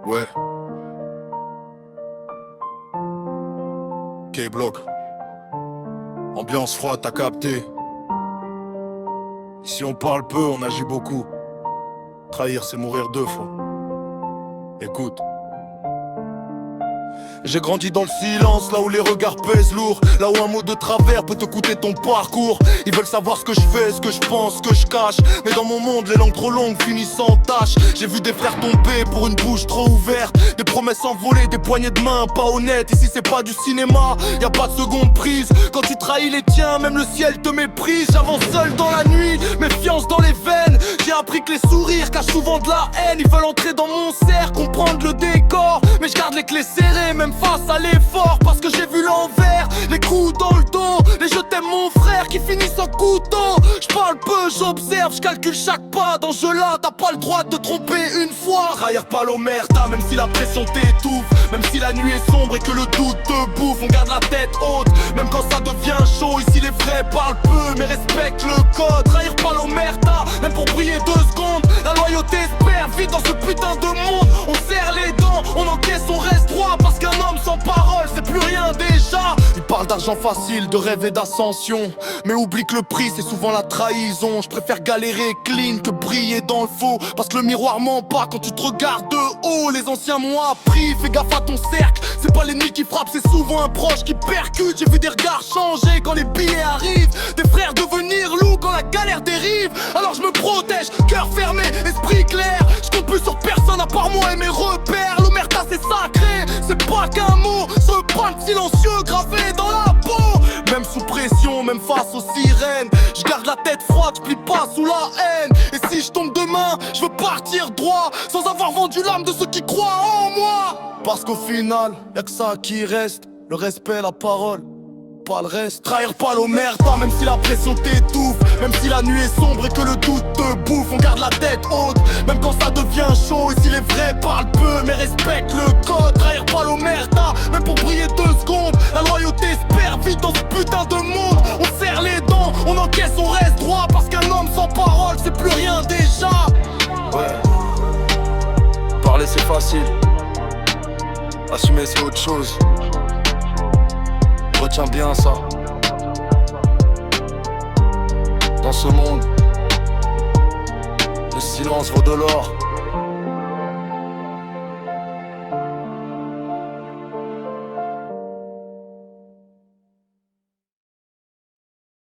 Ouais. K-Block. Ambiance froide, t'as capté. Ici on parle peu, on agit beaucoup. Trahir, c'est mourir deux fois. Écoute. J'ai grandi dans le silence, là où les regards pèsent lourd. Là où un mot de travers peut te coûter ton parcours. Ils veulent savoir ce que je fais, ce que je pense, ce que je cache. Mais dans mon monde, les langues trop longues finissent en tâches. J'ai vu des frères tomber pour une bouche trop ouverte. Des promesses envolées, des poignées de main pas honnêtes. Ici c'est pas du cinéma, y a pas de seconde prise. Quand tu trahis les tiens, même le ciel te méprise. J'avance seul dans la nuit, méfiance dans les veines. J'ai appris que les sourires cachent souvent de la haine. Ils veulent entrer dans mon cercle, comprendre le décor. Mais je garde les clés serrées, même face à l'effort. Parce que j'ai vu l'envers, les coups dans le dos. Les je t'aime mon frère qui finissent en couteau. Je parle peu, j'observe, je calcule chaque pas. Dans ce jeu-là, t'as pas le droit de te tromper une fois. Trahir pas l'omerta, même si la pression t'étouffe. Même si la nuit est sombre et que le doute te bouffe. On garde la tête haute, même quand ça devient chaud. Ici les vrais parlent peu, mais respectent le code. Trahir pas l'omerta, même pour briller 2 secondes. La loyauté se perd vite dans ce putain de monde. On serre les dents, on encaisse, on reste droit. Parce qu'un homme sans parole, c'est plus rien déjà. Ils parlent d'argent facile, de rêve et d'ascension. Mais oublie que le prix, c'est souvent la trahison. Je préfère galérer clean que briller dans le faux. Parce que le miroir ment pas quand tu te regardes de haut. Les anciens m'ont appris, fais gaffe à ton cercle. C'est pas l'ennemi qui frappe, c'est souvent un proche qui percute. J'ai vu des regards changer quand les billets arrivent. Des frères devenir loups quand la galère dérive. Alors je me protège, cœur fermé, esprit clair. Je compte plus sur personne à part moi et mes repères. L'omerta c'est sacré, c'est pas qu'un mot. Ce pan silencieux gravé dans la peau. Même sous pression, même face aux sirènes. Je garde la tête froide, je plie pas sous la haine. Et si je tombe demain, je veux partir droit. Sans avoir vendu l'âme de ceux qui croient en moi. Parce qu'au final, y'a que ça qui reste. Le respect, la parole, pas le reste. Trahir pas l'omerta, même si la pression t'étouffe. Même si la nuit est sombre et que le doute te bouffe. On garde la tête haute, même quand ça devient chaud. Ici les vrais parlent peu, mais respectent le code. Trahir pas l'omerta, même pour briller 2 secondes. La loyauté se perd vite dans ce putain de monde. On serre les dents, on encaisse, on reste droit. Parce qu'un homme sans parole, c'est plus rien déjà. Ouais. Parler c'est facile, assumer c'est autre chose. Retiens bien ça. Dans ce monde, le silence vaut de l'or.